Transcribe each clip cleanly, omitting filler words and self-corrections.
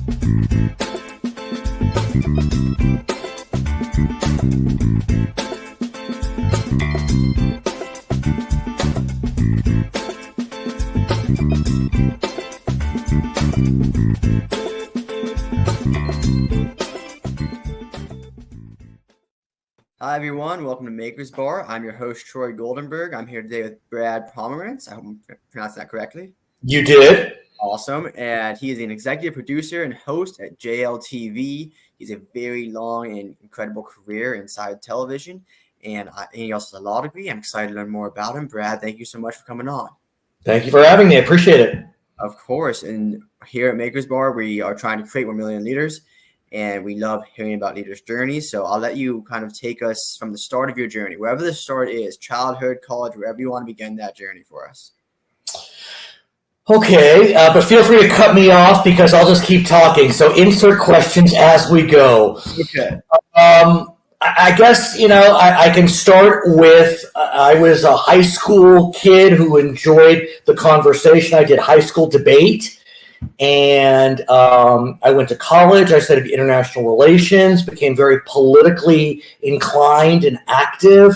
Hi, everyone. Welcome to Maker's Bar. I'm your host, Troy Goldenberg. I'm here today with Brad Pomerance. I hope I'm pronouncing that correctly. You did. Awesome. And he is an executive producer and host at JLTV. He's a very long and incredible career inside television. And he also has a law degree. I'm excited to learn more about him. Brad, thank you so much for coming on. Thank you for having me. I appreciate it. Of course. And here at Maker's Bar, we are trying to create 1 million leaders. And we love hearing about leaders' journeys. So I'll let you kind of take us from the start of your journey, wherever the start is, childhood, college, wherever you want to begin that journey for us. Okay, but feel free to cut me off because I'll just keep talking. So insert questions as we go. Okay. I guess, I can start with I was a high school kid who enjoyed the conversation. I did high school debate. And I went to college. I studied international relations, became very politically inclined and active,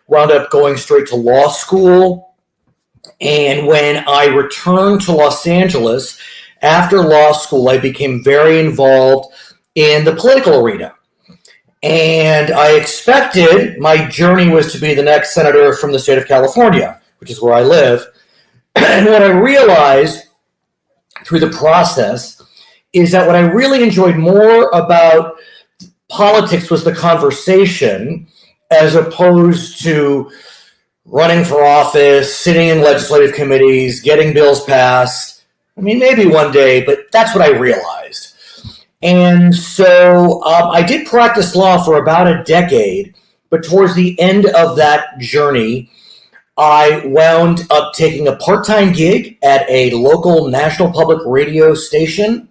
wound up going straight to law school. And when I returned to Los Angeles after law school, I became very involved in the political arena. And I expected my journey was to be the next senator from the state of California, which is where I live. And what I realized through the process is that what I really enjoyed more about politics was the conversation as opposed to running for office, sitting in legislative committees, getting bills passed. I mean, maybe one day, but that's what I realized. And so I did practice law for about a decade, but towards the end of that journey, I wound up taking a part-time gig at a local national public radio station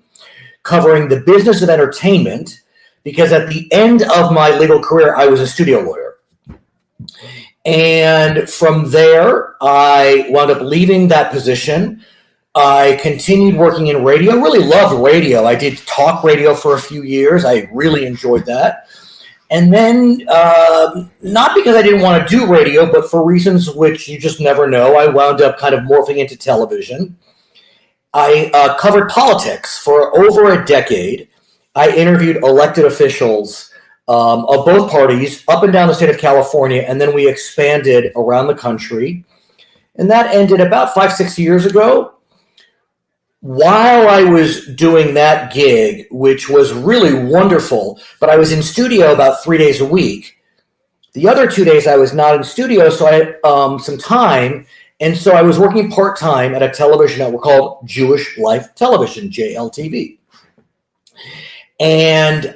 covering the business of entertainment because at the end of my legal career, I was a studio lawyer. And from there, I wound up leaving that position. I continued working in radio, really loved radio. I did talk radio for a few years. I really enjoyed that. And then, not because I didn't want to do radio, but for reasons which you just never know, I wound up kind of morphing into television. I covered politics for over a decade. I interviewed elected officials of both parties up and down the state of California, and then we expanded around the country. And that ended about 5-6 years ago. While I was doing that gig, which was really wonderful, but I was in studio about 3 days a week. The other 2 days I was not in studio, so I had some time. And so I was working part-time at a television network called Jewish Life Television, JLTV. And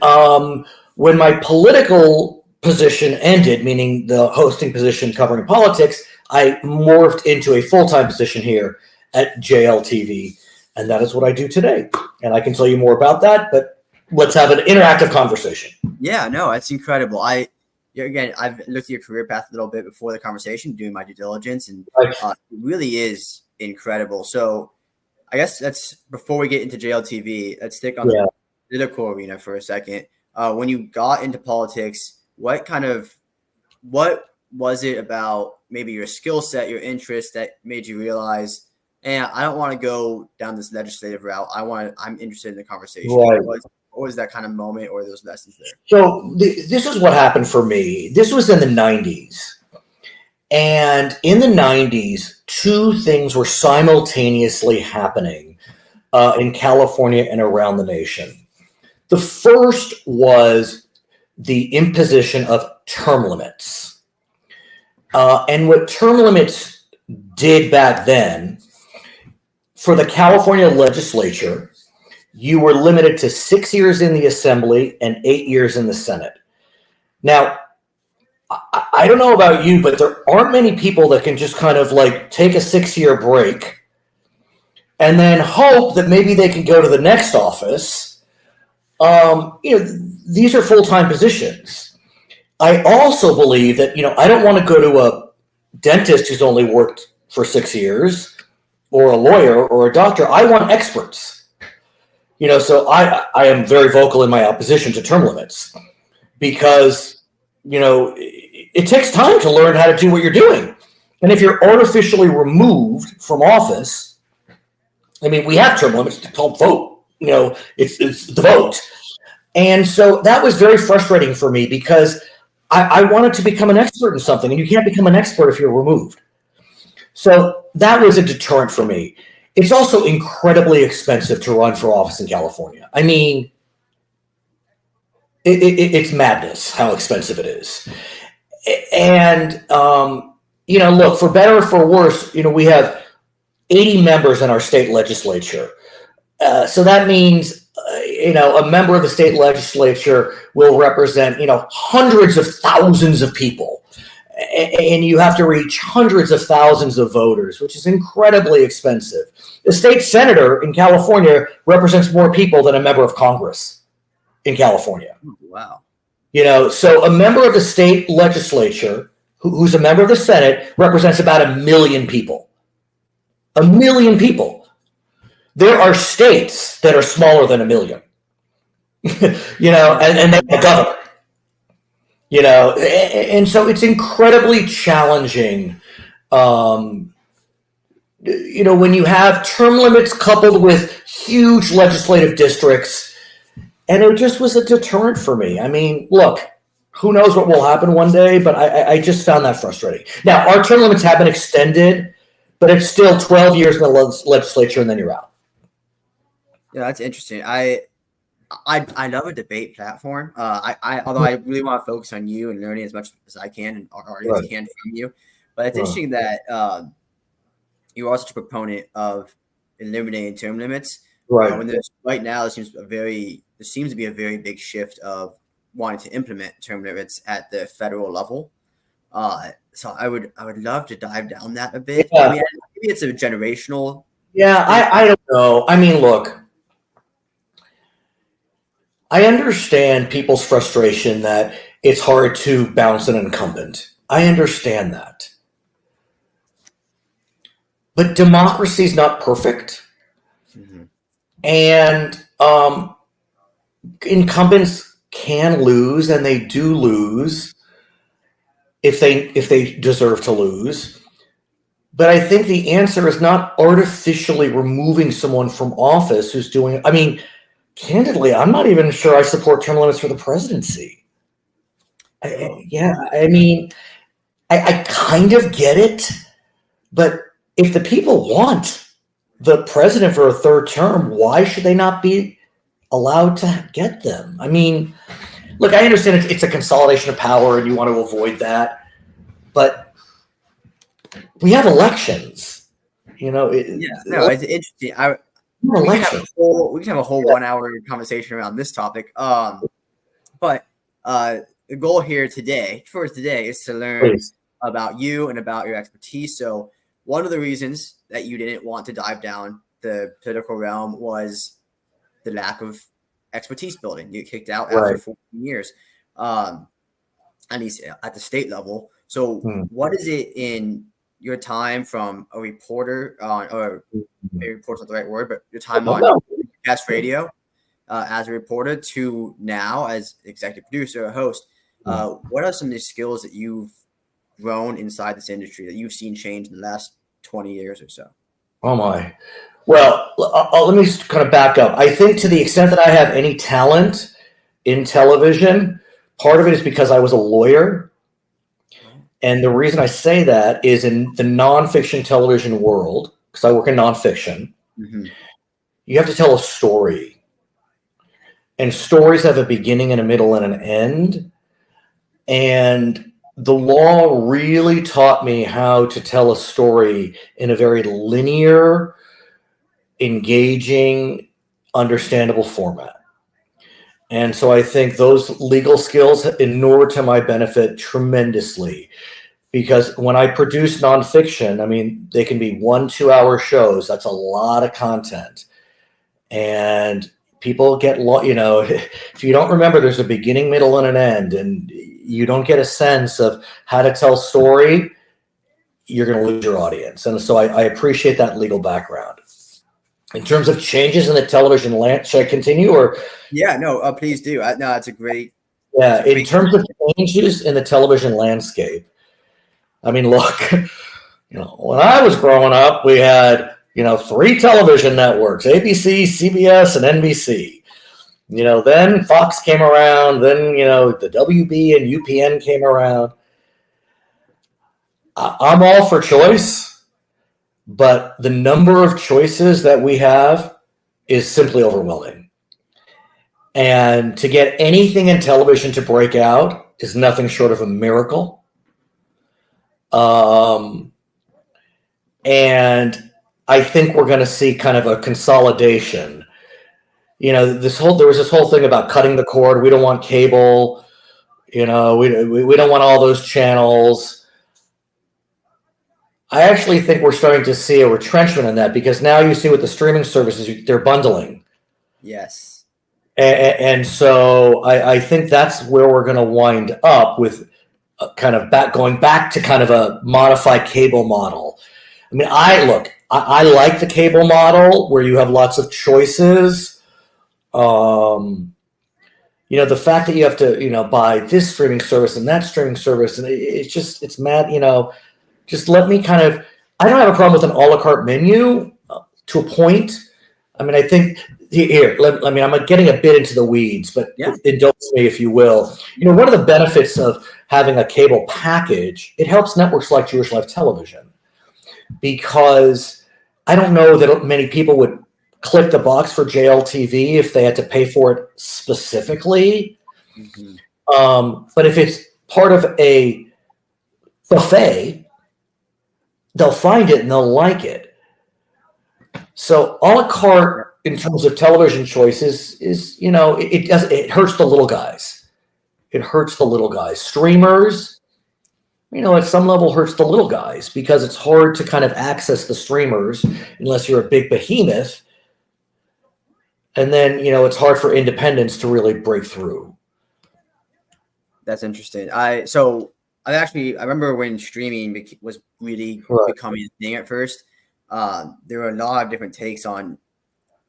when my political position ended, meaning the hosting position covering politics, I morphed into a full-time position here at JLTV. And that is what I do today. And I can tell you more about that, but let's have an interactive conversation. Yeah, no, that's incredible. I've looked at your career path a little bit before the conversation, doing my due diligence, and it really is incredible. So I guess before we get into JLTV, let's stick on the political arena for a second. When you got into politics, what was it about maybe your skill set, your interest that made you realize, and I don't want to go down this legislative route. I'm interested in the conversation. Right. What was that kind of moment or those lessons there? So this is what happened for me. This was in the 90s. And in the 90s, two things were simultaneously happening in California and around the nation. The first was the imposition of term limits. And what term limits did back then, for the California legislature, you were limited to 6 years in the Assembly and 8 years in the Senate. Now, I don't know about you, but there aren't many people that can just kind of like take a 6-year break and then hope that maybe they can go to the next office. These are full-time positions. I also believe that, I don't want to go to a dentist who's only worked for 6 years, or a lawyer or a doctor. I want experts. So I am very vocal in my opposition to term limits because, it takes time to learn how to do what you're doing. And if you're artificially removed from office, we have term limits called vote. It's the vote. And so that was very frustrating for me because I wanted to become an expert in something, and you can't become an expert if you're removed. So that was a deterrent for me. It's also incredibly expensive to run for office in California. It's madness how expensive it is. And, look, for better or for worse, we have 80 members in our state legislature. So that means, a member of the state legislature will represent, hundreds of thousands of people. And you have to reach hundreds of thousands of voters, which is incredibly expensive. The state senator in California represents more people than a member of Congress in California. Wow. So a member of the state legislature who's a member of the Senate represents about 1 million people. 1 million people. There are states that are smaller than 1 million, and they have a governor. And so it's incredibly challenging, when you have term limits coupled with huge legislative districts, and it just was a deterrent for me. Look, who knows what will happen one day, but I just found that frustrating. Now, our term limits have been extended, but it's still 12 years in the legislature, and then you're out. Yeah, that's interesting. I love a debate platform. Although I really want to focus on you and learning as much as I can and our audience can from you. But it's interesting that you're also a proponent of eliminating term limits. Right. When there's right now, there seems to be a very big shift of wanting to implement term limits at the federal level. So I would love to dive down that a bit. Yeah. Maybe it's a generational. Yeah, I don't know. Look. I understand people's frustration that it's hard to bounce an incumbent. I understand that. But democracy is not perfect. Mm-hmm. And incumbents can lose, and they do lose if they deserve to lose. But I think the answer is not artificially removing someone from office who's doing candidly, I'm not even sure I support term limits for the presidency. I kind of get it, but if the people want the president for a third term, why should they not be allowed to get them? Look, I understand it's a consolidation of power and you want to avoid that, but we have elections. It's interesting. We can have a whole 1 hour conversation around this topic. But the goal here today is to learn about you and about your expertise. So one of the reasons that you didn't want to dive down the political realm was the lack of expertise building. You kicked out after 14 years, at least at the state level. So what is it in your time from a reporter or maybe reporter's not the right word, but your time on broadcast radio as a reporter to now as executive producer or host, what are some of the skills that you've grown inside this industry that you've seen change in the last 20 years or so? Oh my. Well, let me just kind of back up. I think to the extent that I have any talent in television, part of it is because I was a lawyer. And the reason I say that is in the nonfiction television world, because I work in nonfiction, you have to tell a story. And stories have a beginning and a middle and an end. And the law really taught me how to tell a story in a very linear, engaging, understandable format. And so I think those legal skills inure to my benefit tremendously, because when I produce nonfiction, they can be 1-2 hour shows. That's a lot of content. And people get, if you don't remember, there's a beginning, middle, and an end, and you don't get a sense of how to tell story, you're going to lose your audience. And so I appreciate that legal background. In terms of changes in the television land, should I continue or? Yeah, no, please do. No, it's a great. Yeah, in terms of changes in the television landscape, I mean, look, when I was growing up, we had 3 television networks: ABC, CBS, and NBC. Then Fox came around. Then the WB and UPN came around. I'm all for choice, but the number of choices that we have is simply overwhelming. And to get anything in television to break out is nothing short of a miracle. And I think we're going to see kind of a consolidation. There was this whole thing about cutting the cord. We don't want cable. We don't want all those channels. I actually think we're starting to see a retrenchment in that, because now you see with the streaming services, they're bundling. Yes. And so I think that's where we're going to wind up with kind of going back to kind of a modified cable model. I mean, I like the cable model where you have lots of choices. The fact that you have to, buy this streaming service and that streaming service, and it's mad, just let me I don't have a problem with an a la carte menu to a point. I mean, I think I'm getting a bit into the weeds, but indulge me if you will. One of the benefits of having a cable package, it helps networks like Jewish Life Television, because I don't know that many people would click the box for JLTV if they had to pay for it specifically. Mm-hmm. But if it's part of a buffet, they'll find it and they'll like it. So a la carte in terms of television choices is it hurts the little guys. It hurts the little guys. Streamers, at some level hurts the little guys, because it's hard to kind of access the streamers unless you're a big behemoth. And then, it's hard for independents to really break through. That's interesting. I remember when streaming was really becoming a thing at first. There were a lot of different takes on,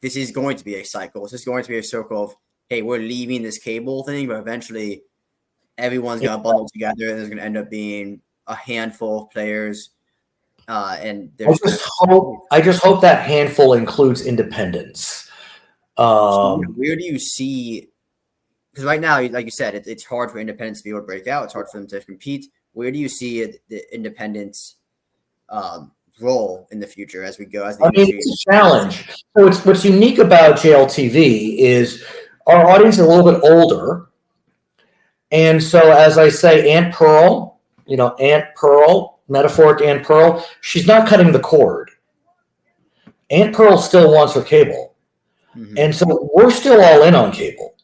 this is going to be a cycle. This is going to be a circle of, hey, we're leaving this cable thing, but eventually everyone's going to bundle together, and there's going to end up being a handful of players. And I just hope that handful includes independents. Where do you see? Because right now, like you said, it's hard for independents to be able to break out. It's hard for them to compete. Where do you see the independents' role in the future as we go? It's a challenge. So what's unique about JLTV is our audience is a little bit older. And so, as I say, Aunt Pearl, metaphoric Aunt Pearl, she's not cutting the cord. Aunt Pearl still wants her cable. Mm-hmm. And so we're still all in on cable.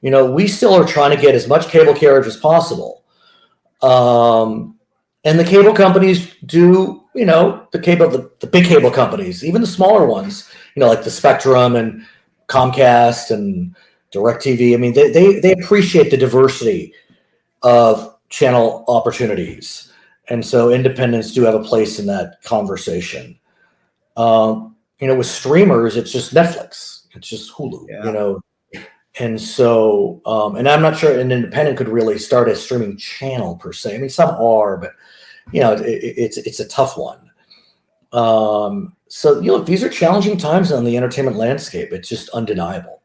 We still are trying to get as much cable carriage as possible. And the cable companies do, the big cable companies, even the smaller ones, like the Spectrum and Comcast and DirecTV. I mean, they appreciate the diversity of channel opportunities. And so independents do have a place in that conversation. With streamers, it's just Netflix. It's just Hulu, And so, and I'm not sure an independent could really start a streaming channel per se. I mean, some are, but it's a tough one. So these are challenging times on the entertainment landscape. It's just undeniable.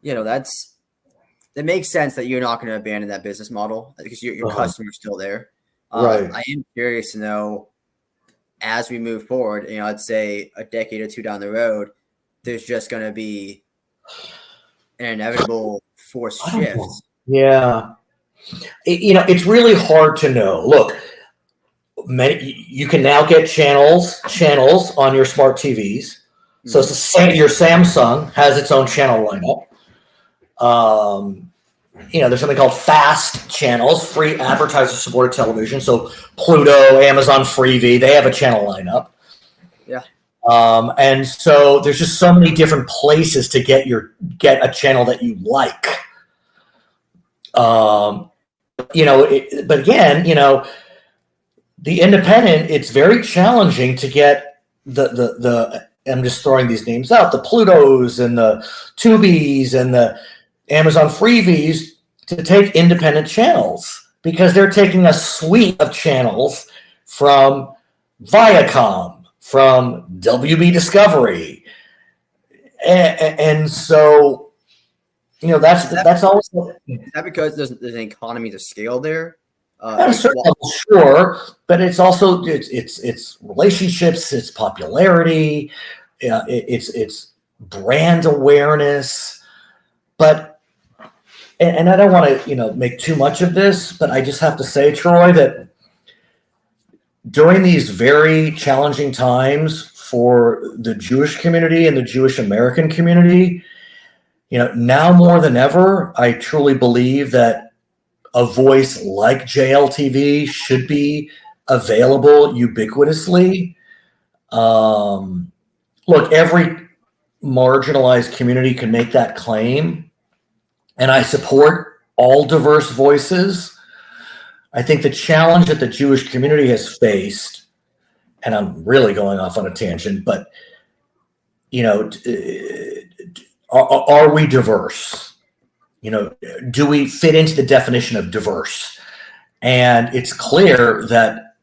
It makes sense that you're not going to abandon that business model, because your customer's still there. Right. I am curious to know, as we move forward, I'd say a decade or two down the road, there's just going to be an inevitable forced shift. Yeah. It's really hard to know. Look, you can now get channels on your smart TVs. Mm-hmm. So your Samsung has its own channel lineup. There's something called FAST channels, free advertiser-supported television. So Pluto, Amazon Freevee, they have a channel lineup. Yeah. And so there's just so many different places to get a channel that you like. But again, the independent, it's very challenging to get the I'm just throwing these names out, the Plutos and the Tubies and the Amazon Freebies, to take independent channels, because they're taking a suite of channels from Viacom, from WB Discovery, and so that's always. Is that because there's an economy to scale there? At a certain level, sure, but it's also it's relationships, it's popularity, it's brand awareness. But and I don't want to make too much of this, but I just have to say, Troy, that during these very challenging times for the Jewish community and the Jewish American community, now more than ever, I truly believe that a voice like JLTV should be available ubiquitously. Look, every marginalized community can make that claim, and I support all diverse voices. I think the challenge that the Jewish community has faced, and I'm really going off on a tangent, but are we diverse? Do we fit into the definition of diverse? And it's clear that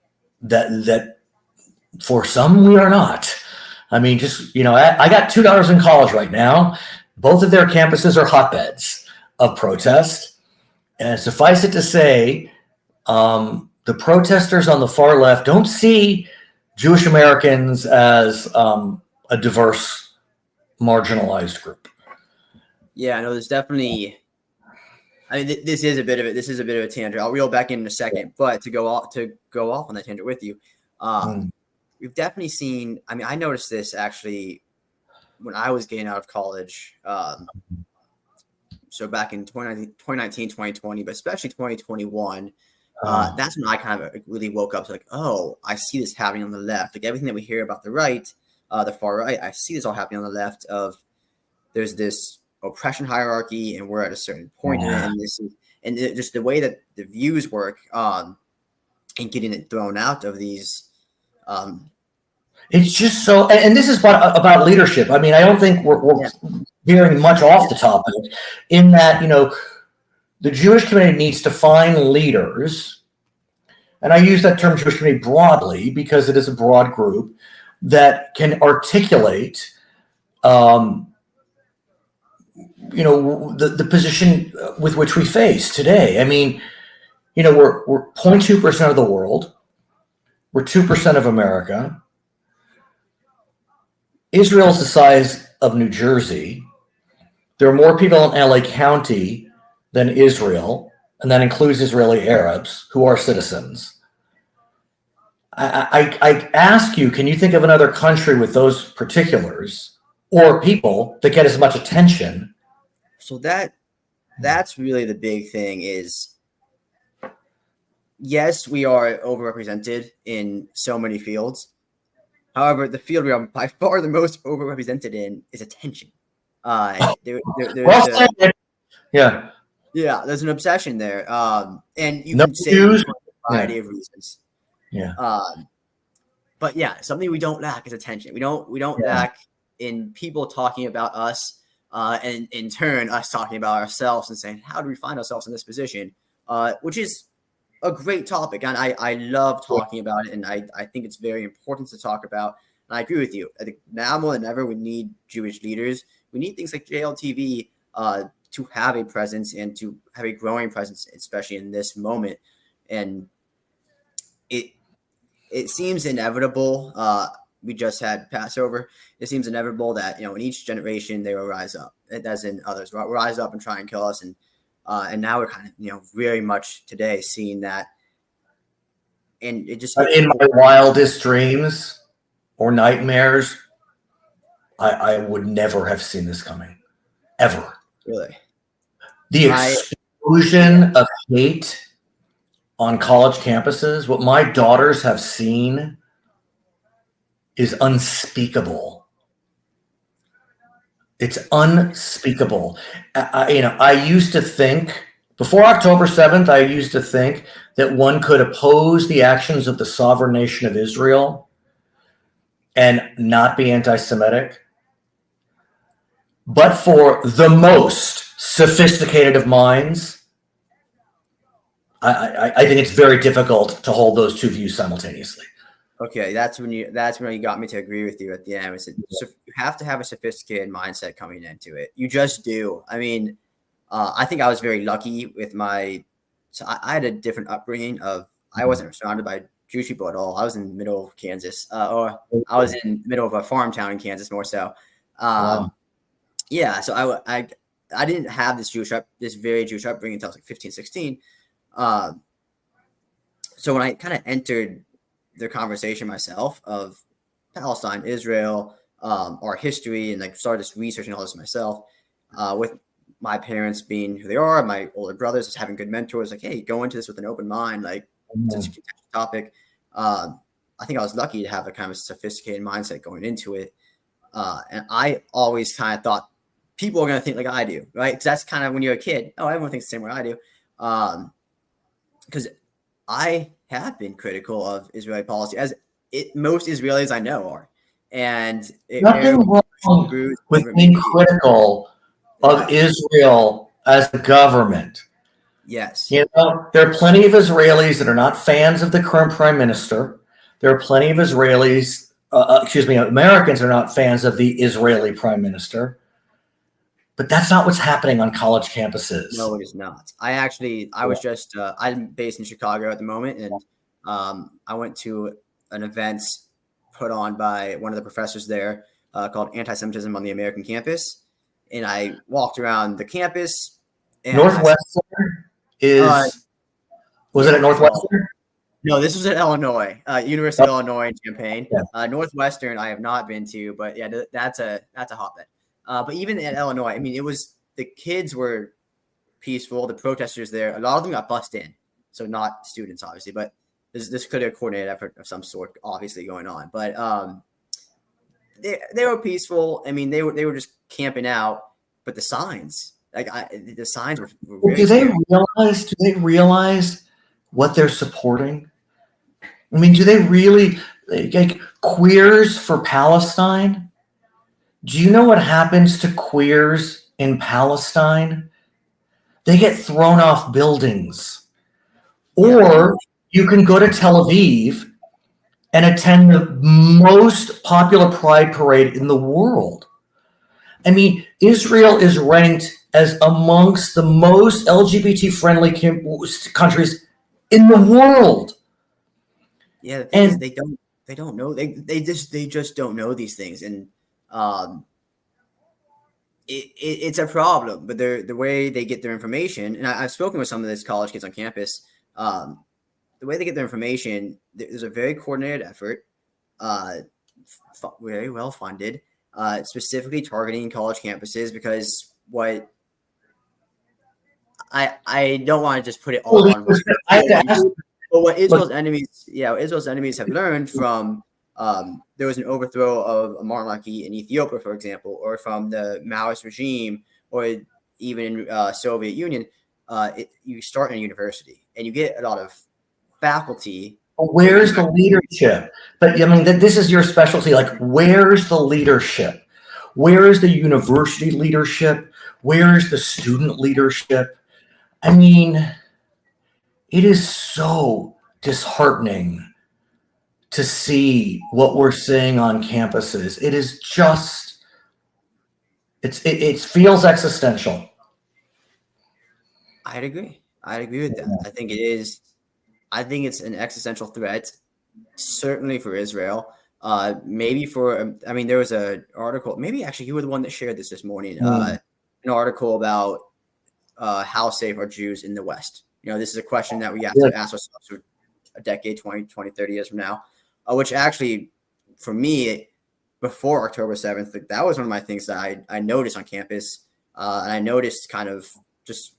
for some we are not. I mean, I got two daughters in college right now. Both of their campuses are hotbeds of protest, and suffice it to say, the protesters on the far left don't see Jewish Americans as a diverse, marginalized group. Yeah, no, there's definitely. I mean, this is a bit of a tangent. I'll reel back in a second, but to go off on that tangent with you, we've definitely seen. I mean, I noticed this actually when I was getting out of college. So back in 2019, 2020, but especially 2021, that's when I kind of really woke up to oh, I see this happening on the left. Like everything that we hear about the right, the far right, I see this all happening on the left. There's this oppression hierarchy, and we're at a certain point in it, and this is just the way that the views work, and getting it thrown out of these. It's just so, and this is about leadership. I mean, I don't think we're veering much off the topic, in that the Jewish community needs to find leaders, and I use that term Jewish community broadly because it is a broad group that can articulate the position with which we face today. I mean, we're 0.2% of the world. We're 2% of America. Israel's the size of New Jersey. There are more people in LA County than Israel, and that includes Israeli Arabs who are citizens. I ask you, can you think of another country with those particulars or people that get as much attention? So that's really the big thing is, yes, we are overrepresented in so many fields. However, the field we are by far the most overrepresented in is attention. There's an obsession there. And you can say for a variety of reasons. But yeah, something we don't lack is attention. We don't lack in people talking about us, and in turn us talking about ourselves and saying, how do we find ourselves in this position? Which is a great topic, and I love talking about it, and I think it's very important to talk about. And I agree with you. I think now more than ever we need Jewish leaders. We need things like JLTV to have a presence and to have a growing presence, especially in this moment. And it seems inevitable. We just had Passover. It seems inevitable that in each generation they will rise up, as in others rise up and try and kill us. And now we're kind of very much today seeing that. And it just in my wildest dreams or nightmares, I would never have seen this coming, ever. Really, the explosion of hate on college campuses, what my daughters have seen, is unspeakable. It's unspeakable. I used to think, before October 7th, I used to think that one could oppose the actions of the sovereign nation of Israel and not be anti-Semitic. But for the most sophisticated of minds, I think it's very difficult to hold those two views simultaneously. Okay, that's when you got me to agree with you at the end. So you have to have a sophisticated mindset coming into it. You just do. I mean, I think I was very lucky with so I had a different upbringing I wasn't surrounded by Jewish people at all. I was in the middle of Kansas, or I was in the middle of a farm town in Kansas more so. Wow. Yeah, so I didn't have this very Jewish upbringing until I was like 15, 16. So when I kind of entered the conversation myself of Palestine, Israel, our history, and like started just researching all this myself, with my parents being who they are, my older brothers just having good mentors, like, hey, go into this with an open mind, like it's a contentious topic. I think I was lucky to have a kind of sophisticated mindset going into it. And I always kind of thought people are going to think like I do, right? Because that's kind of when you're a kid. Oh, everyone thinks the same way I do. Because I have been critical of Israeli policy, as most Israelis I know are. And nothing wrong with being critical of Israel as a government. Yes. You know, there are plenty of Israelis that are not fans of the current prime minister. There are plenty of Israelis, Americans are not fans of the Israeli prime minister. But that's not what's happening on college campuses. No, it is not. I'm based in Chicago at the moment, and I went to an event put on by one of the professors there called Anti-Semitism on the American Campus. And I walked around the campus. And Northwestern was it at Northwestern? No, this was at Illinois, University of Illinois in Champaign. Yeah. Northwestern, I have not been to, but yeah, that's a hotbed. But even at Illinois, I mean, the kids were peaceful. The protesters there, a lot of them got bussed in. So not students, obviously, but this could have a coordinated effort of some sort, obviously going on. But they were peaceful. I mean, they were just camping out. But the signs, the signs were very do they realize what they're supporting? I mean, do they really, like queers for Palestine? Do you know what happens to queers in Palestine? They get thrown off buildings. Or you can go to Tel Aviv and attend the most popular pride parade in the world. I mean, Israel is ranked as amongst the most LGBT-friendly countries in the world. Yeah, the thing is they don't know. They just don't know these things, and it's a problem. But the way they get their information, and I've spoken with some of these college kids on campus. The way they get their information, there's a very coordinated effort, very well funded, specifically targeting college campuses, because what I don't want to just put it all on one. But what Israel's enemies have learned from there was an overthrow of a monarchy in Ethiopia, for example, or from the Maoist regime, or even in Soviet Union. You start in a university and you get a lot of faculty. Where's the leadership? But I mean, this is your specialty. Like, where's the leadership? Where is the university leadership? Where is the student leadership? I mean, it is so disheartening to see what we're seeing on campuses. It is just, it feels existential. I'd agree with that. I think it is. I think it's an existential threat, certainly for Israel. Maybe I mean, there was an article, maybe actually you were the one that shared this morning, an article about how safe are Jews in the West? You know, this is a question that we have to ask ourselves for a decade, 20, 30 years from now, which actually, for me, before October 7th, like, that was one of my things that I noticed on campus. And I noticed kind of just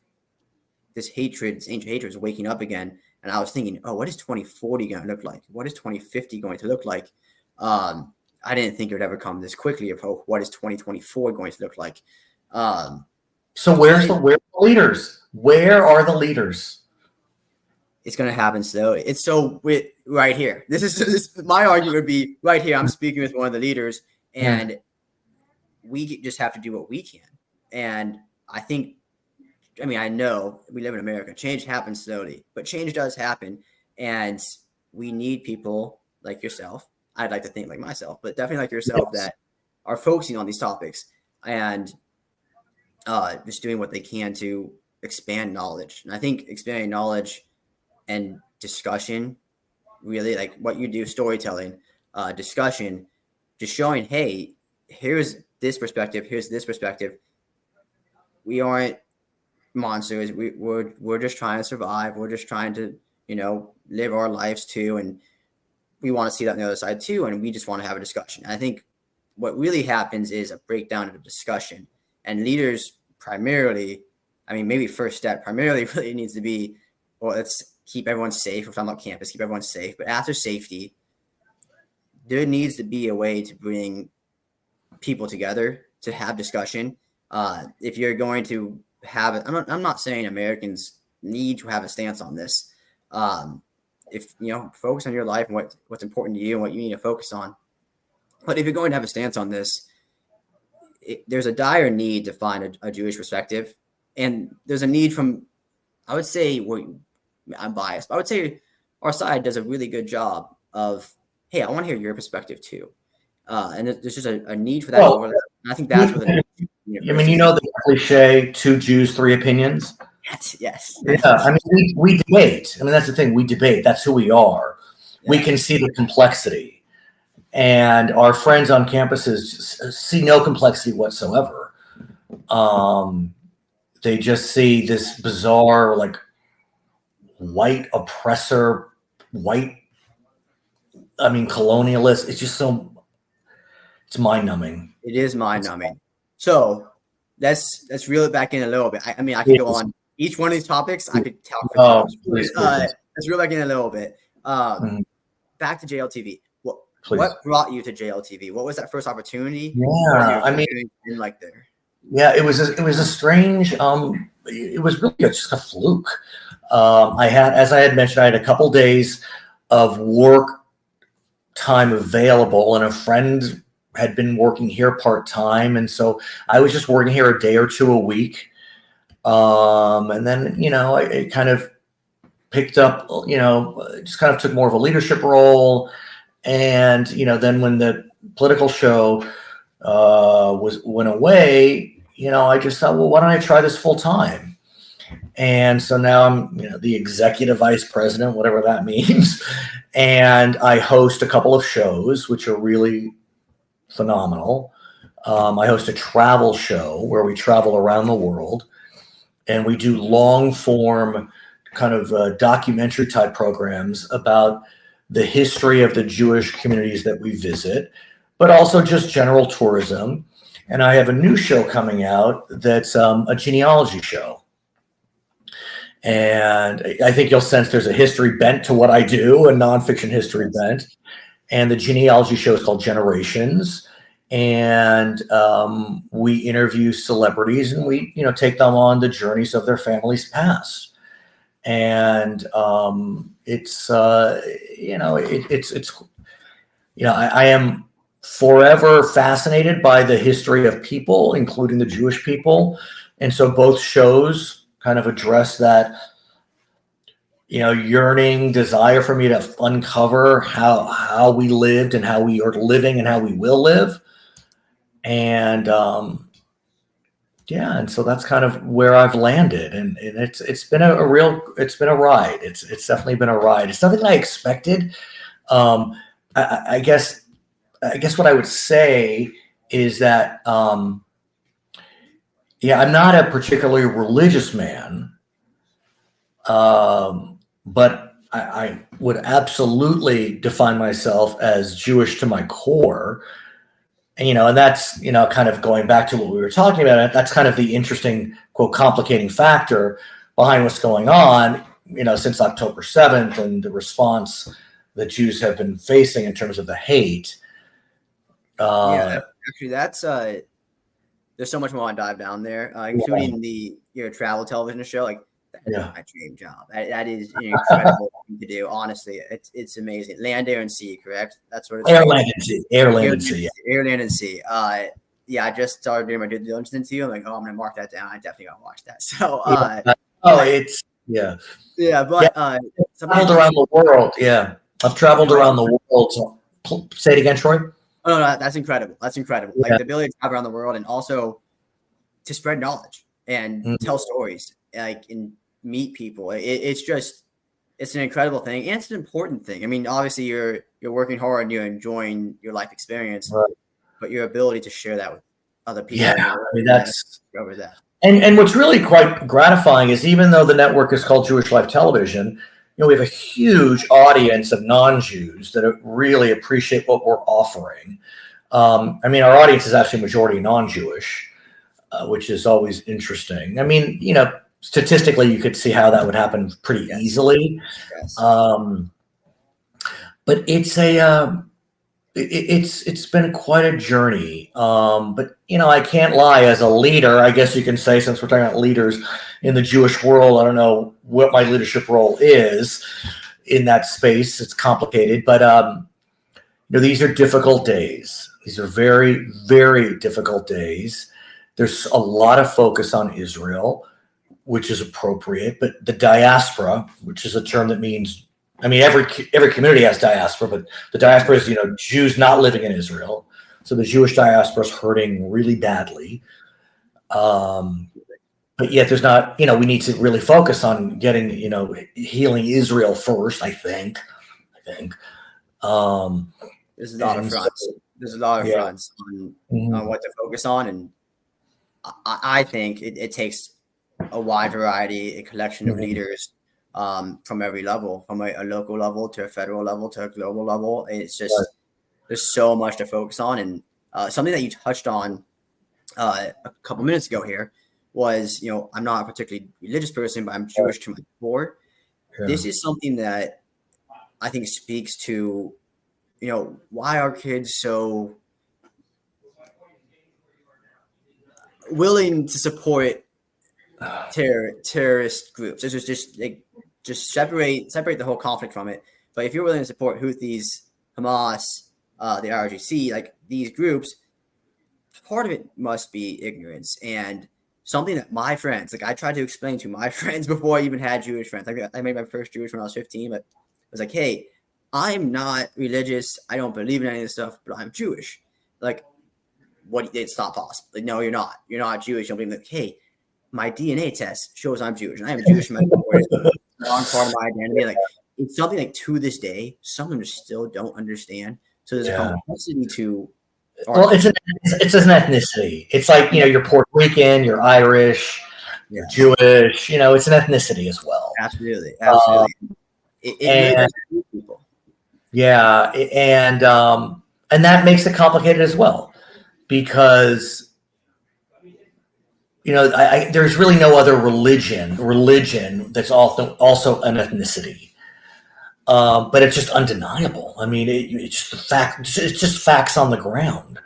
this ancient hatred is waking up again. And I was thinking, oh, what is 2040 going to look like? What is 2050 going to look like? I didn't think it would ever come this quickly of what is 2024 going to look like. So where are the leaders? Where are the leaders? it's going to happen slowly. It's so right here. This my argument would be right here. I'm speaking with one of the leaders, and we just have to do what we can. And I think, I mean, I know we live in America. Change happens slowly, but change does happen, and we need people like yourself. I'd like to think like myself, but definitely like yourself that are focusing on these topics and just doing what they can to expand knowledge. And I think expanding knowledge and discussion, really like what you do, storytelling, discussion, just showing, hey, here's this perspective, here's this perspective. We aren't monsters. We're just trying to survive. We're just trying to, live our lives too. And we want to see that on the other side too. And we just want to have a discussion. And I think what really happens is a breakdown of a discussion, and leaders primarily, I mean, maybe first step primarily really needs to be, well, let's keep everyone safe. If I'm on campus, keep everyone safe. But after safety, there needs to be a way to bring people together to have discussion. If you're going to have it, I'm not saying Americans need to have a stance on this. If focus on your life and what's important to you and what you need to focus on. But if you're going to have a stance on this, there's a dire need to find a Jewish perspective, and there's a need from, I would say, I'm biased, but I would say our side does a really good job of, hey, I want to hear your perspective too. And there's just a need for that. Well, and I think that's where the cliche, 2 Jews, 3 opinions. Yes. Yeah, I mean, we debate. I mean, that's the thing. We debate. That's who we are. Yeah. We can see the complexity. And our friends on campuses see no complexity whatsoever. They just see this bizarre, like, white oppressor, colonialist. It's just it's mind-numbing. It is mind-numbing. So let's reel it back in a little bit. I mean, I could go on each one of these topics. I could talk for hours. Please. Let's reel back in a little bit. Back to JLTV. What brought you to JLTV? What was that first opportunity? Yeah, I mean, like there. Yeah, it was a strange. It was really just a fluke. As I had mentioned, I had a couple days of work time available, and a friend had been working here part-time, and so I was just working here a day or two a week. And then it kind of picked up. Just kind of took more of a leadership role. And then when the political show went away, I just thought, well, why don't I try this full time? And so now I'm the executive vice president, whatever that means, and I host a couple of shows which are really phenomenal. I host a travel show where we travel around the world, and we do long form kind of documentary type programs about the history of the Jewish communities that we visit, but also just general tourism. And I have a new show coming out that's a genealogy show. And I think you'll sense there's a history bent to what I do, a nonfiction history bent. And the genealogy show is called Generations. And we interview celebrities, and we take them on the journeys of their family's past. And I am forever fascinated by the history of people, including the Jewish people. And so both shows kind of address that, yearning desire for me to uncover how we lived and how we are living and how we will live. And, and so that's kind of where I've landed, and it's been a ride. It's definitely been a ride. It's nothing I expected. I guess what I would say is that I'm not a particularly religious man, but I would absolutely define myself as Jewish to my core. And that's, kind of going back to what we were talking about. That's kind of the interesting, quote, complicating factor behind what's going on, since October 7th and the response that Jews have been facing in terms of the hate. Actually, that's there's so much more I dive down there, including your travel television show. Like, Yeah. my dream job. That is an incredible thing to do. Honestly, it's amazing. Land, air, and sea. Correct. That's what it's Air, called. land, and sea. Air, land, and sea. Air, land, and sea. Yeah, I just started doing my due diligence into you. I'm like, oh, I'm gonna mark that down. I definitely gotta watch that. So, It's yeah, but yeah. I've traveled around the world. Yeah, I've traveled around the world. So, say it again, Troy. Oh no, that's incredible. That's incredible. Yeah. Like the ability to travel around the world and also to spread knowledge and tell stories, like and meet people. It's an incredible thing, and it's an important thing. I mean, obviously you're working hard and you're enjoying your life experience, Right. but your ability to share that with other people. Yeah, I mean, that's over that. And what's really quite gratifying is even though the network is called Jewish Life Television, we have a huge audience of non-Jews that really appreciate what we're offering. I mean, our audience is actually majority non-Jewish, which is always interesting. I mean, statistically, you could see how that would happen pretty easily. Yes. But it's it's been quite a journey. But I can't lie, as a leader, I guess you can say, since we're talking about leaders in the Jewish world, I don't know what my leadership role is in that space. It's complicated, but these are difficult days. These are very, very difficult days. There's a lot of focus on Israel, which is appropriate, but the diaspora, which is a term that means, I mean, every community has diaspora, but the diaspora is, Jews not living in Israel. So the Jewish diaspora is hurting really badly. But yet there's not, we need to really focus on getting, healing Israel first, I think. There's a lot of fronts. There's a lot of fronts on what to focus on. And I think it takes a wide variety, a collection of leaders from every level, from a local level to a federal level to a global level. It's just there's so much to focus on, and something that you touched on a couple minutes ago here was, I'm not a particularly religious person, but I'm Jewish to my core. Yeah. This is something that I think speaks to, why are kids so willing to support terrorist groups. This is just separate the whole conflict from it. But if you're willing to support Houthis, Hamas, the IRGC, like these groups, part of it must be ignorance and something that my friends, like I tried to explain to my friends before I even had Jewish friends. I made my first Jewish when I was 15, but I was like, hey, I'm not religious. I don't believe in any of this stuff, but I'm Jewish. Like, it's not possible. Like, no, you're not. You're not Jewish. You'll be like, hey, my DNA test shows I'm Jewish, and I am Jewish. My strong part of my identity. Like, it's something like to this day, some of them still don't understand. So there's a complexity to. Well, it's an ethnicity. It's like you're Puerto Rican, you're Irish, you're Jewish. It's an ethnicity as well. Absolutely. It really people. Yeah, and that makes it complicated as well, because there's really no other religion that's also an ethnicity. But it's just undeniable. I mean, it's just the fact. It's just facts on the ground.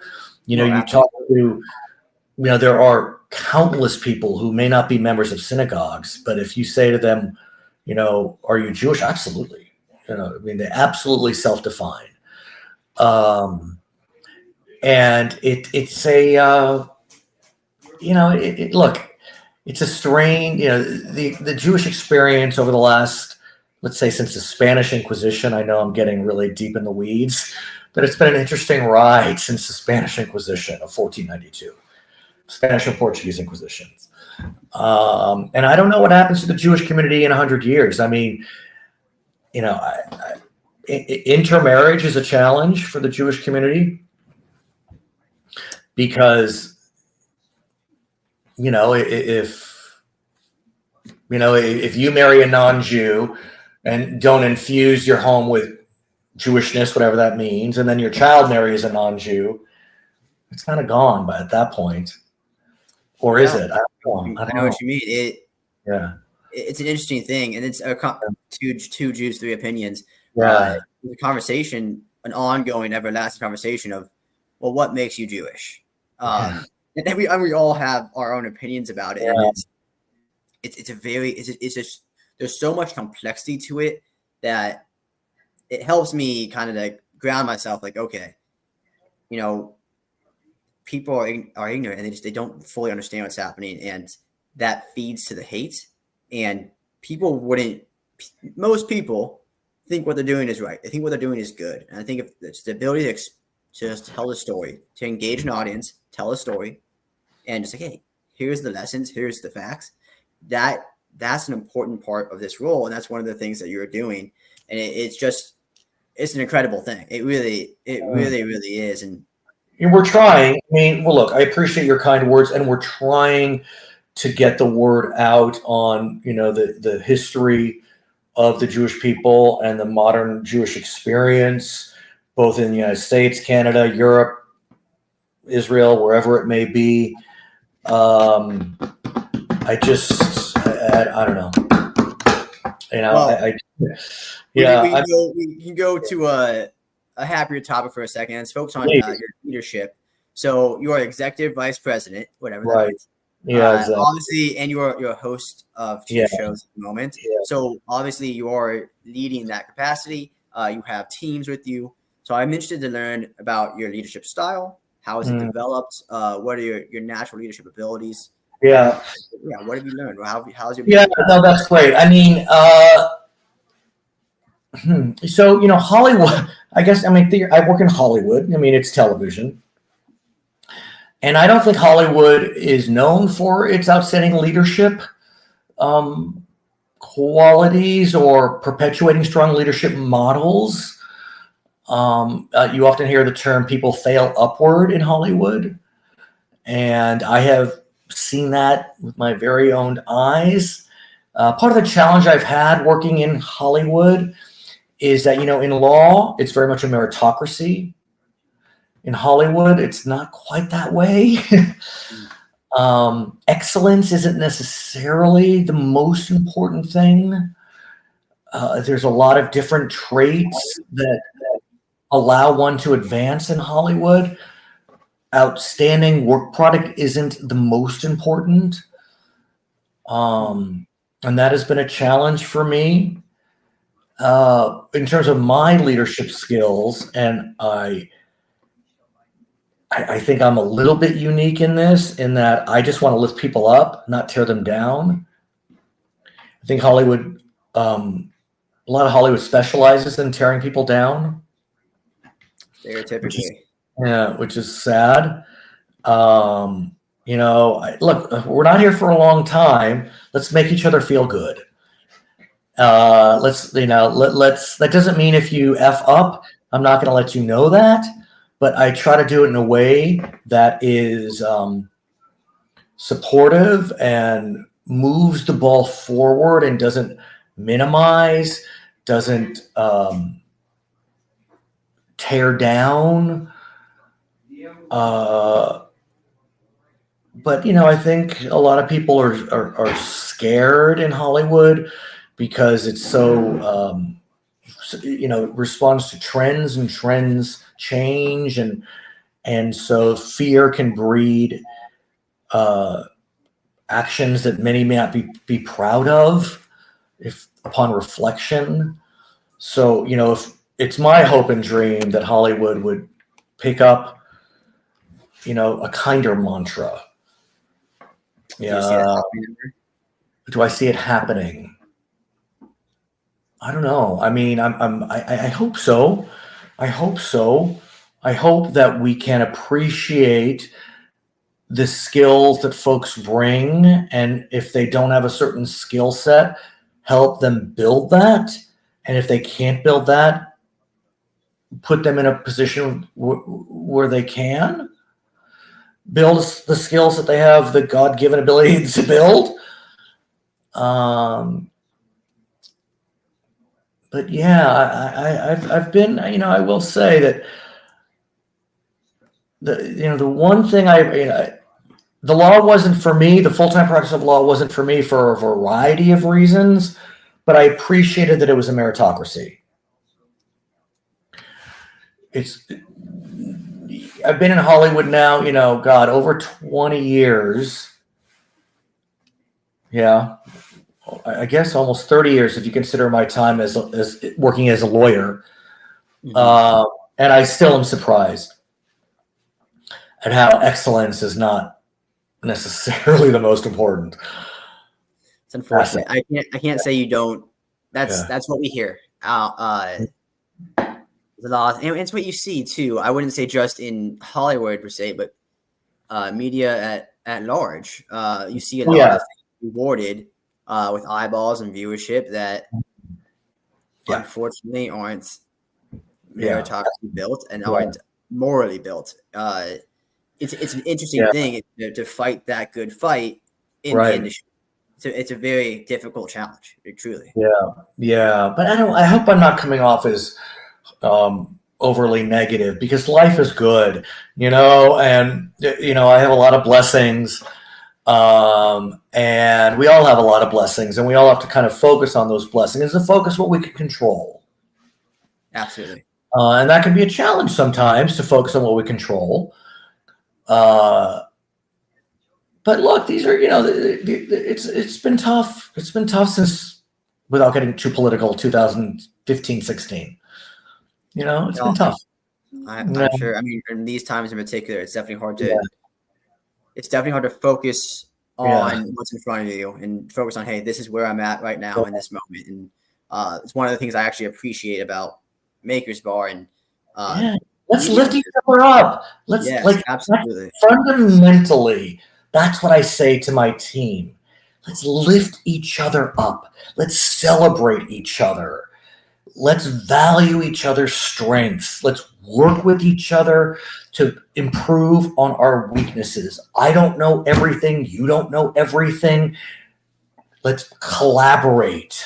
You talk to, there are countless people who may not be members of synagogues, but if you say to them, are you Jewish? Absolutely. I mean, they absolutely self-define. And it's a, look, it's a strain. The Jewish experience over the last, let's say, since the Spanish Inquisition. I know I'm getting really deep in the weeds, but it's been an interesting ride since the Spanish Inquisition of 1492, Spanish and Portuguese Inquisitions. And I don't know what happens to the Jewish community in 100 years. I mean, intermarriage is a challenge for the Jewish community, because, if you marry a non-Jew and don't infuse your home with Jewishness, whatever that means, and then your child marries a non-Jew, it's kind of gone by at that point. Or is it? I don't know. I know what you mean. It's an interesting thing, and it's two Jews, three opinions. The conversation, an ongoing, everlasting conversation of, well, what makes you Jewish? And we all have our own opinions about it. And it's a very it's just there's so much complexity to it that it helps me kind of like ground myself. Like, okay, you know, people are ignorant and they don't fully understand what's happening, and that feeds to the hate. And most people think what they're doing is right. They think what they're doing is good. And I think if it's the ability to just tell a story, to engage an audience, tell a story, and just like, hey, here's the lessons, here's the facts. That's an important part of this role, and that's one of the things that you're doing. And it's an incredible thing. It really is. And we're trying. I mean, well, look, I appreciate your kind words, and we're trying to get the word out on, the history of the Jewish people and the modern Jewish experience, both in the United States, Canada, Europe, Israel, wherever it may be. I don't know. We can go to a happier topic for a second. Let's focus on your leadership. So you are executive vice president, whatever that means. Yeah, exactly. Obviously, and you're a host of two shows at the moment. Yeah. So obviously, you are leading that capacity. You have teams with you. So I'm interested to learn about your leadership style. How is it developed? What are your natural leadership abilities? Yeah. What have you learned? How's your leadership? No, that's great. I mean, so Hollywood. I guess I work in Hollywood. I mean, it's television. And I don't think Hollywood is known for its outstanding leadership qualities or perpetuating strong leadership models. You often hear the term people fail upward in Hollywood. And I have seen that with my very own eyes. Part of the challenge I've had working in Hollywood is that, in law, it's very much a meritocracy. In Hollywood, it's not quite that way. Excellence isn't necessarily the most important thing. There's a lot of different traits that allow one to advance in Hollywood. Outstanding work product isn't the most important. And that has been a challenge for me in terms of my leadership skills. And I think I'm a little bit unique in this, in that I just want to lift people up, not tear them down. I think Hollywood, a lot of Hollywood specializes in tearing people down. Stereotypically. Which is sad. Look, we're not here for a long time. Let's make each other feel good. That doesn't mean if you F up, I'm not going to let you know that. But I try to do it in a way that is supportive and moves the ball forward and doesn't minimize, doesn't tear down. But I think a lot of people are scared in Hollywood because it's so responds to trends, and trends change, and so fear can breed actions that many may not be proud of if upon reflection. So if it's my hope and dream that Hollywood would pick up a kinder mantra. Yeah. Do I see it happening? I don't know. I mean, I hope so. I hope so. I hope that we can appreciate the skills that folks bring, and if they don't have a certain skill set, help them build that. And if they can't build that, put them in a position where they can build the skills that they have the God-given ability to build. But yeah, I've been, I will say that the one thing the law wasn't for me. The full-time practice of law wasn't for me for a variety of reasons, but I appreciated that it was a meritocracy. I've been in Hollywood now, God, over 20 years. Yeah. I guess almost 30 years if you consider my time as working as a lawyer. Mm-hmm. And I still am surprised at how excellence is not necessarily the most important. It's unfortunate. I can't say you don't. Yeah. That's what we hear. A lot, and it's what you see too. I wouldn't say just in Hollywood per se, but media at large. You see a Oh, lot yeah. of things rewarded with eyeballs and viewership that Yeah. unfortunately aren't Yeah. meritocracy built and Yeah. aren't morally built. It's an interesting Yeah. thing to fight that good fight in the Right. industry. So it's a very difficult challenge, truly. Yeah. Yeah. But I hope I'm not coming off as overly negative because life is good, and I have a lot of blessings. And we all have a lot of blessings, and we all have to kind of focus on those blessings and focus what we can control. Absolutely. And that can be a challenge sometimes to focus on what we control. But look, these are, it's been tough. It's been tough since, without getting too political, 2015, 16. It's been tough. I'm sure. I mean, in these times in particular, it's definitely hard to. Yeah. It's definitely hard to focus Yeah. on what's in front of you and focus on, hey, this is where I'm at right now in this moment. And it's one of the things I actually appreciate about Maker's Bar and Yeah. Let's media. lift each other up. Yes, absolutely. Fundamentally, that's what I say to my team. Let's lift each other up. Let's celebrate each other. Let's value each other's strengths. Let's work with each other to improve on our weaknesses. I don't know everything. You don't know everything. Let's collaborate.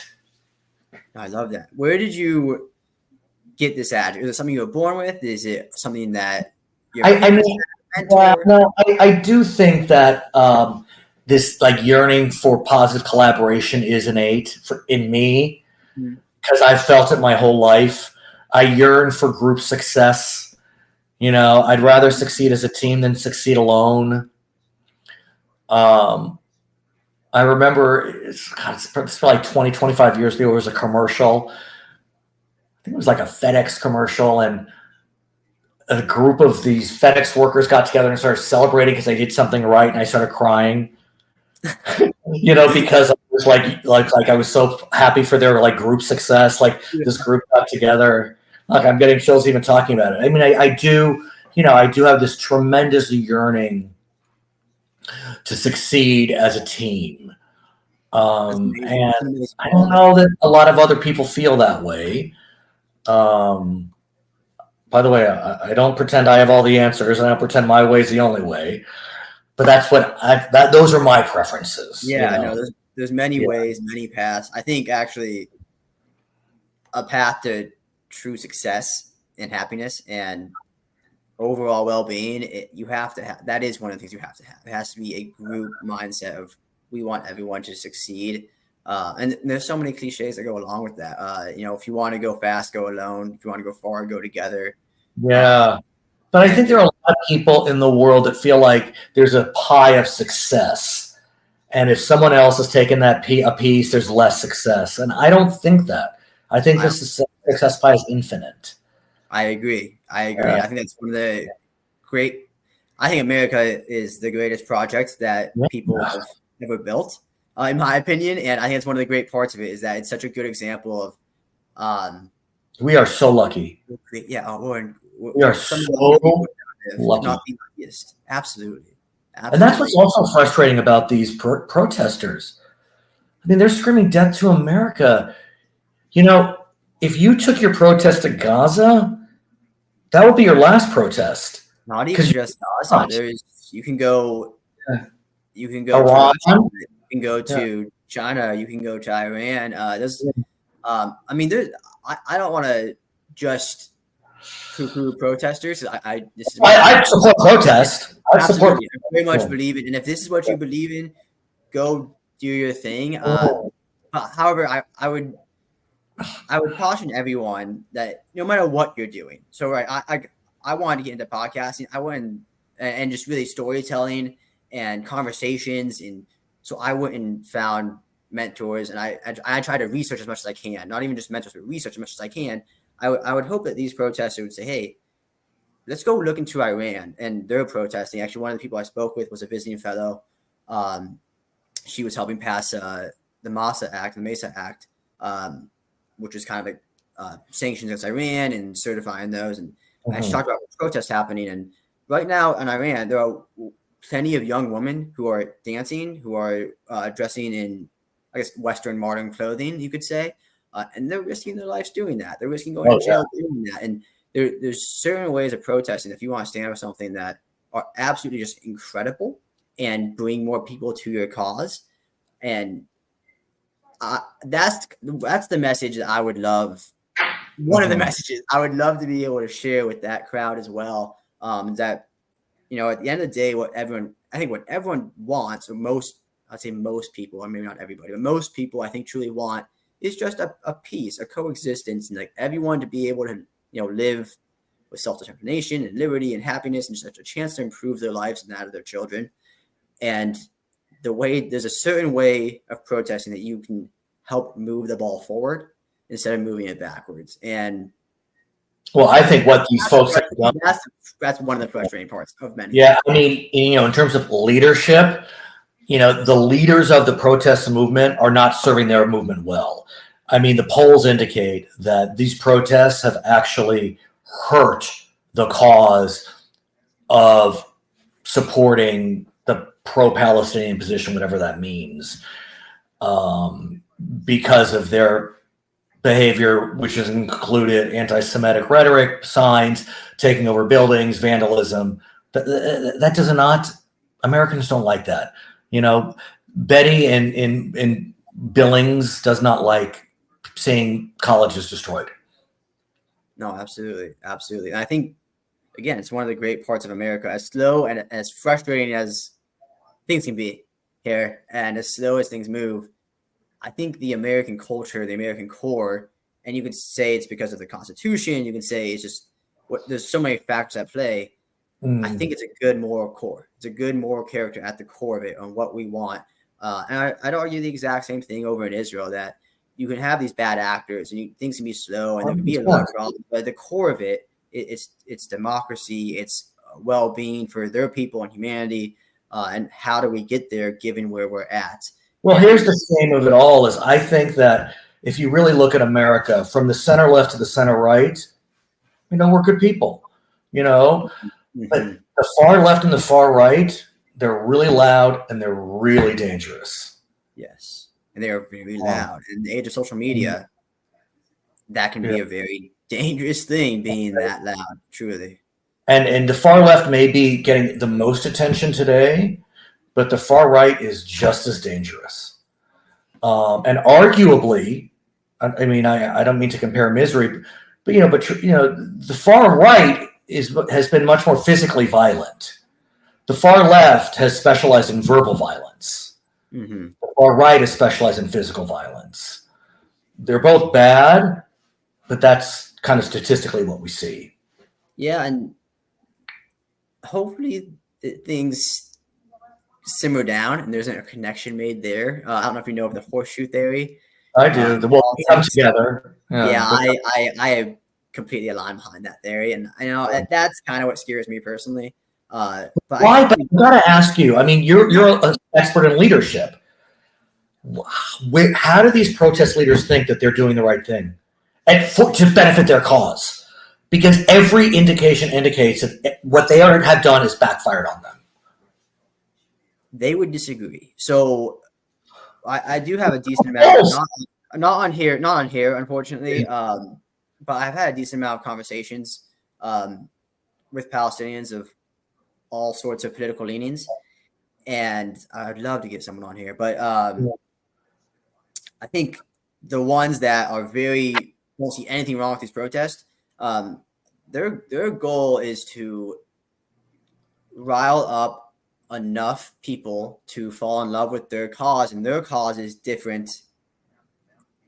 I love that. Where did you get this at? Is it something you were born with? Is it something that your parents mentor? No, I do think that this like yearning for positive collaboration is innate in me because I've felt it my whole life. I yearn for group success. I'd rather succeed as a team than succeed alone. I remember it's probably 20, 25 years ago. There was a commercial. I think it was like a FedEx commercial, and a group of these FedEx workers got together and started celebrating because they did something right, and I started crying. Because I was like I was so happy for their like group success. Like this group got together. Like I'm getting chills even talking about it. I mean, I do, I do have this tremendous yearning to succeed as a team. And I don't know that a lot of other people feel that way. By the way, I don't pretend I have all the answers, and I don't pretend my way is the only way. But that's those are my preferences. Yeah, no, there's many ways, many paths. I think actually a path to true success and happiness and overall well-being, you have to have. That is one of the things you have to have. It has to be a group mindset of we want everyone to succeed. And there's so many cliches that go along with that. If you want to go fast, go alone. If you want to go far, go together. Yeah. But I think there are a lot of people in the world that feel like there's a pie of success. And if someone else has taken that a piece, there's less success. And I don't think that. I think this success pie is infinite. I agree. I think that's one of the great. I think America is the greatest project that people have ever built, in my opinion. And I think it's one of the great parts of it is that it's such a good example of. We are so lucky. Yeah, we are so lucky. Not the luckiest. Absolutely. And that's what's also frustrating about these protesters. I mean, they're screaming death to America. If you took your protest to Gaza, that would be your last protest. Not even just Gaza. You can go Iran. to Russia, you can go to China, you can go to Iran. I don't want to just poo-poo protesters. I support protest. I support. I very much believe it, and if this is what you believe in, go do your thing. However, I would caution everyone that no matter what you're doing. So I wanted to get into podcasting. I wanted and just really storytelling and conversations and So I went and found mentors, and I try to research as much as I can. Not even just mentors, but research as much as I can. I would hope that these protesters would say, "Hey, let's go look into Iran and they're protesting." Actually, one of the people I spoke with was a visiting fellow. She was helping pass the Mesa Act, which is kind of like sanctions against Iran and certifying those. And I just talked about protests happening. And right now in Iran, there are plenty of young women who are dancing, who are dressing in, I guess, Western modern clothing, you could say. And they're risking their lives doing that. They're risking going to jail doing that. And there's certain ways of protesting, if you want to stand for something, that are absolutely just incredible and bring more people to your cause. And that's the message that I would love. One of the messages I would love to be able to share with that crowd as well. That, at the end of the day, what everyone wants, or I'd say most people, or maybe not everybody, but most people I think truly want, is just a peace, a coexistence, and like everyone to be able to, live with self-determination and liberty and happiness, and just a chance to improve their lives and that of their children. And there's a certain way of protesting that you can help move the ball forward instead of moving it backwards. And I think what these folks have done, that's one of the frustrating parts of many. Yeah, I mean, in terms of leadership, the leaders of the protest movement are not serving their movement well. I mean, the polls indicate that these protests have actually hurt the cause of supporting the pro-Palestinian position, whatever that means, because of their behavior, which has included anti-Semitic rhetoric, signs, taking over buildings, vandalism. That does not, Americans don't like that. Betty in Billings does not like seeing colleges destroyed. No, absolutely. Absolutely. And I think, again, it's one of the great parts of America, as slow and as frustrating as things can be here, and as slow as things move. I think the American culture, the American core, and you could say it's because of the Constitution, you can say it's just there's so many factors at play. I think it's a good moral core. It's a good moral character at the core of it on what we want. And I'd argue the exact same thing over in Israel, that you can have these bad actors and things can be slow and there can be a lot of problems, but at the core of it, it's democracy, it's well-being for their people and humanity. And how do we get there given where we're at? Well, here's the shame of it all is I think that if you really look at America from the center left to the center right, we're good people, but the far left and the far right, they're really loud and they're really dangerous. Yes. And they're very loud. In the age of social media, that can be a very dangerous thing, being that loud, truly. And the far left may be getting the most attention today, but the far right is just as dangerous. And arguably, I mean, I don't mean to compare misery, but the far right has been much more physically violent. The far left has specialized in verbal violence. The far right has specialized in physical violence. They're both bad, but that's kind of statistically what we see. Yeah, and hopefully things simmer down and there's a connection made there. I don't know if you know of the horseshoe theory. I do. The world come together. Yeah, I completely align behind that theory, and that's kind of what scares me personally. But why? But I gotta ask you. I mean, you're an expert in leadership. How do these protest leaders think that they're doing the right thing, and to benefit their cause? Because every indication indicates that what they have done is backfired on them. They would disagree. So I do have a decent amount, not on here, unfortunately. But I've had a decent amount of conversations with Palestinians of all sorts of political leanings, and I'd love to get someone on here. But I think the ones that are won't see anything wrong with these protests, their goal is to rile up enough people to fall in love with their cause, and their cause is different,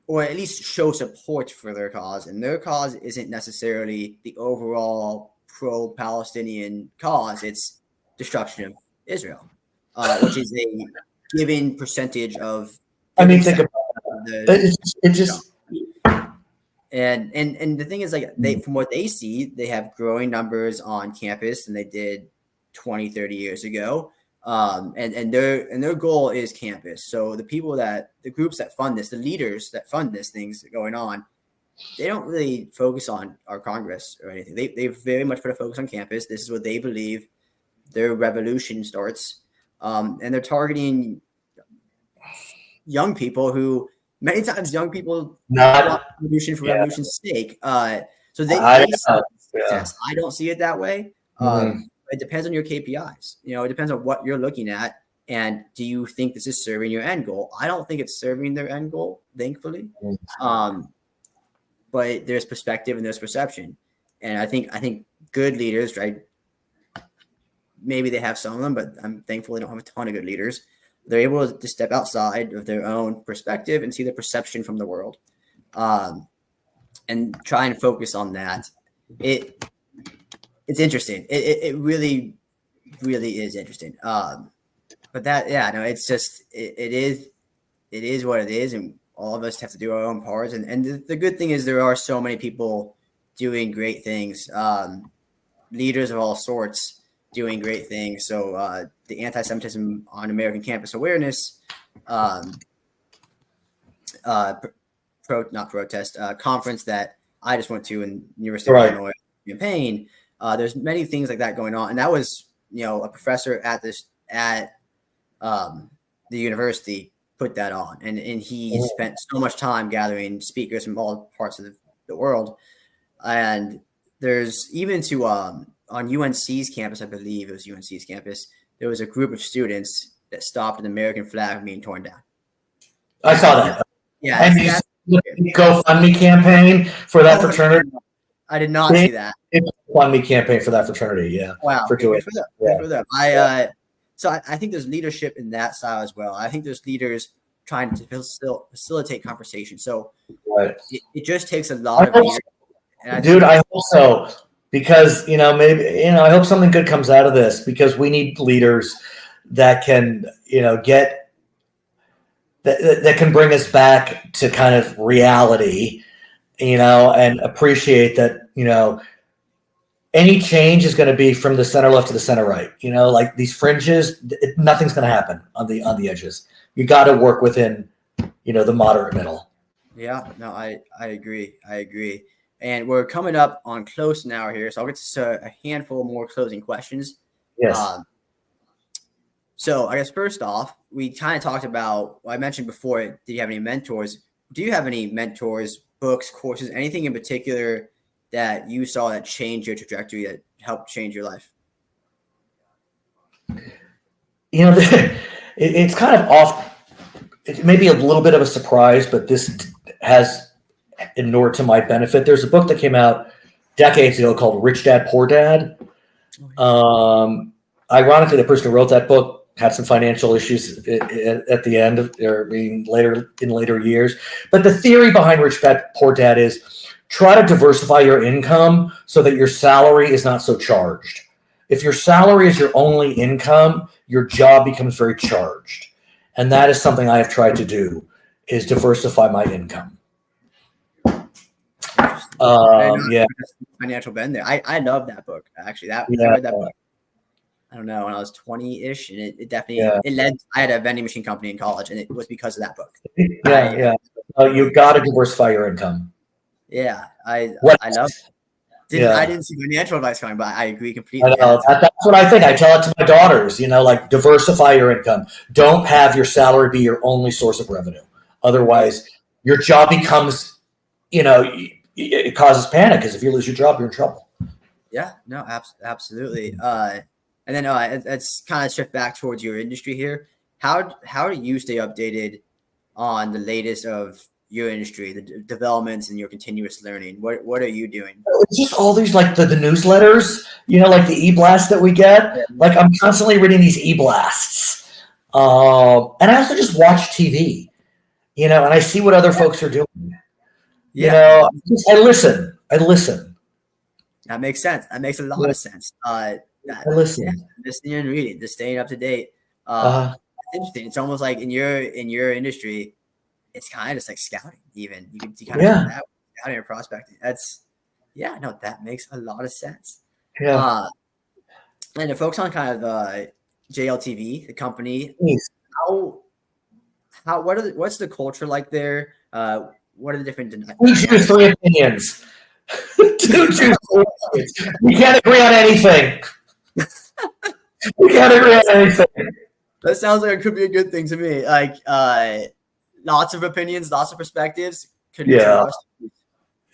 or at least show support for their cause. And their cause isn't necessarily the overall pro-Palestinian cause. It's destruction of Israel, which is given percentage of. I mean, think about it. It just. And the thing is, like, from what they see, they have growing numbers on campus than they did 20, 30 years ago. And their goal is campus. So the groups that fund this, the leaders that fund this things going on, they don't really focus on our Congress or anything. They very much put a focus on campus. This is what they believe their revolution starts. And they're targeting young people who many times young people want revolution for revolution's sake. So I don't see it that way. It depends on your KPIs. It depends on what you're looking at. And do you think this is serving your end goal? I don't think it's serving their end goal, thankfully. But there's perspective and there's perception. And I think good leaders, right? Maybe they have some of them, but I'm thankful they don't have a ton of good leaders. They're able to step outside of their own perspective and see the perception from the world, and try and focus on that. It's interesting. It really, really is interesting. But it's just it is what it is, and all of us have to do our own parts. And the good thing is there are so many people doing great things, leaders of all sorts doing great things. So the anti-Semitism on American Campus Awareness conference that I just went to in University of Illinois campaign. There's many things like that going on, and that was a professor at the university put that on, and he spent so much time gathering speakers from all parts of the world. And there's even on UNC's campus, I believe it was UNC's campus, there was a group of students that stopped an American flag from being torn down. I saw that. Yeah. And the GoFundMe campaign for that fraternity. I did not see that. GoFundMe campaign for that fraternity. Yeah. Wow. For them. So I think there's leadership in that style as well. I think there's leaders trying to facilitate conversation. So it just takes a lot of leaders. I hope so. Because, maybe, I hope something good comes out of this, because we need leaders that can, that can bring us back to kind of reality, and appreciate that, any change is going to be from the center left to the center right. Like these fringes, nothing's going to happen on the edges. You got to work within, the moderate middle. Yeah, no, I agree. And we're coming up on close an hour here, so I'll get to a handful more closing questions. Yes. So I guess first off, we kind of talked about, I mentioned before, did you have any mentors? Do you have any mentors, books, courses, anything in particular that you saw that changed your trajectory, that helped change your life? It's kind of off. It may be a little bit of a surprise, but this has inured to my benefit. There's a book that came out decades ago called Rich Dad, Poor Dad. Ironically, the person who wrote that book had some financial issues at the end in later years. But the theory behind Rich Dad, Poor Dad is try to diversify your income so that your salary is not so charged. If your salary is your only income, your job becomes very charged. And that is something I have tried to do, is diversify my income. Financial bend there. I love that book, actually. I read that book, I don't know, when I was 20-ish, and it definitely it led. I had a vending machine company in college, and it was because of that book. You got to diversify your income. Yeah, I love it. I didn't see financial advice coming, but I agree completely. That's what I think. I tell it to my daughters, like diversify your income. Don't have your salary be your only source of revenue. Otherwise, your job becomes, it causes panic, because if you lose your job, you're in trouble. Yeah, no, absolutely. And then let's kind of shift back towards your industry here. How do you stay updated on the latest of your industry, the developments and your continuous learning? What are you doing? It's just all these, like the newsletters, like the e-blasts that we get. Like I'm constantly reading these e-blasts. And I also just watch TV, and I see what other folks are doing. I listen. That makes sense. That makes a lot of sense. I listen. Listening and reading, just staying up to date. interesting. It's almost like in your industry, it's kind of just like scouting. Even you kind of that scouting or prospecting. No, that makes a lot of sense. Yeah. And to focus on kind of JLTV, the company, what's the culture like there? What are the different? We choose 3 opinions. We can't agree on anything. We can't agree on anything. That sounds like it could be a good thing to me. Like lots of opinions, lots of perspectives. Could be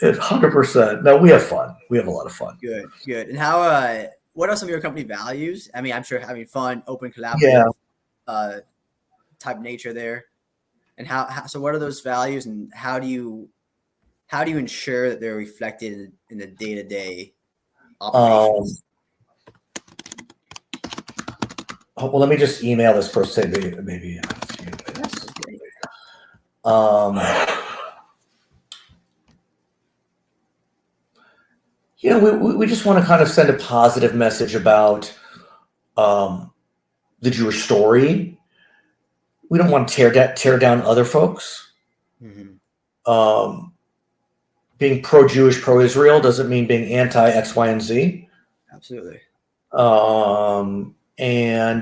100%. No, we have fun. We have a lot of fun. Good. And how? What are some of your company values? I mean, I'm sure having fun, open, collaborative, type nature there. And how? So, what are those values, and how do you ensure that they're reflected in the day-to-day operations? Well, let me just email this person maybe in a few minutes. We just want to kind of send a positive message about the Jewish story. We don't want to tear down other folks. Mm-hmm. Being pro-Jewish, pro-Israel doesn't mean being anti-X, Y, and Z. Absolutely. And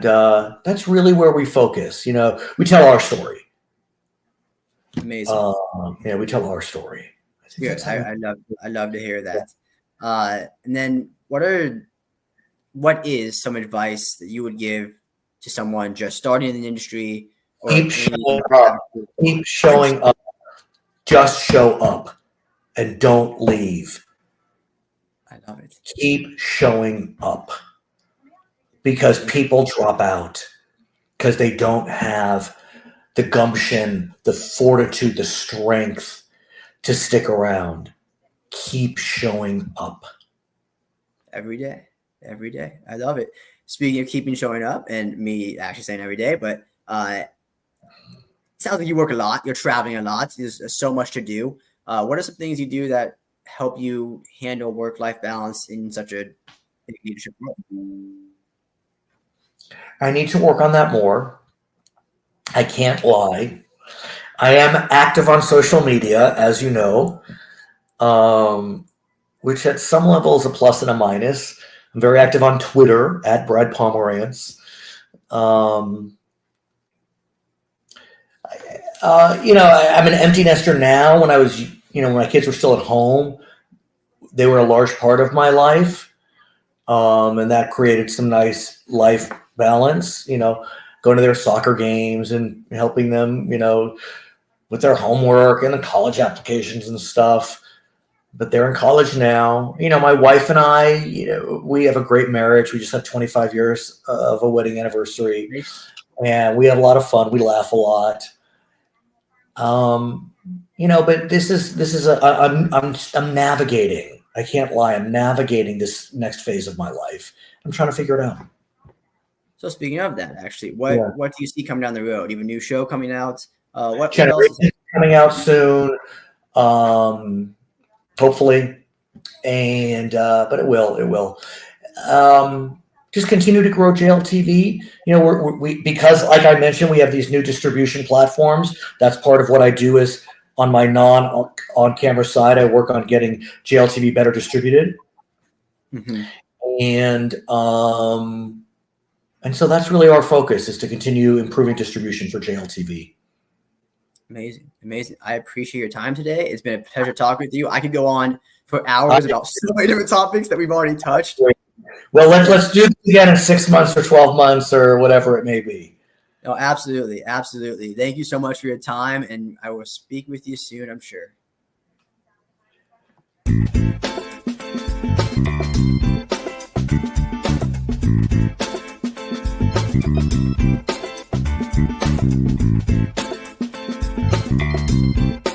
that's really where we focus. We tell our story. Amazing. We tell our story. Good. I love to hear that. And then what is some advice that you would give to someone just starting in the industry? Keep showing up. Just show up and don't leave. I love it. Keep showing up, because people drop out because they don't have the gumption, the fortitude, the strength to stick around. Keep showing up. Every day. I love it. Speaking of keeping showing up, and me actually saying every day, but it sounds like you work a lot. You're traveling a lot. There's so much to do. What are some things you do that help you handle work-life balance in such a leadership role? I need to work on that more. I can't lie. I am active on social media, as you know, which at some level is a plus and a minus. I'm very active on Twitter at Brad Pomerance. I'm an empty nester now. When I was, when my kids were still at home, they were a large part of my life. And that created some nice life balance, going to their soccer games and helping them, with their homework and the college applications and stuff. But they're in college now. My wife and I, we have a great marriage. We just had 25 years of a wedding anniversary, and we have a lot of fun. We laugh a lot. But this is I'm navigating. I can't lie. I'm navigating this next phase of my life. I'm trying to figure it out. So speaking of that, actually, what do you see coming down the road? You have a new show coming out. What else is coming out soon? Hopefully, and but it will. Just continue to grow JLTV. We because, like I mentioned, we have these new distribution platforms. That's part of what I do. Is on my on-camera side, I work on getting JLTV better distributed, and so that's really our focus, is to continue improving distribution for JLTV. Amazing. I appreciate your time today. It's been a pleasure talking with you. I could go on for hours about so many different topics that we've already touched. Well, let's do this again in 6 months or 12 months or whatever it may be. No, absolutely. Thank you so much for your time, and I will speak with you soon, I'm sure. Thank you.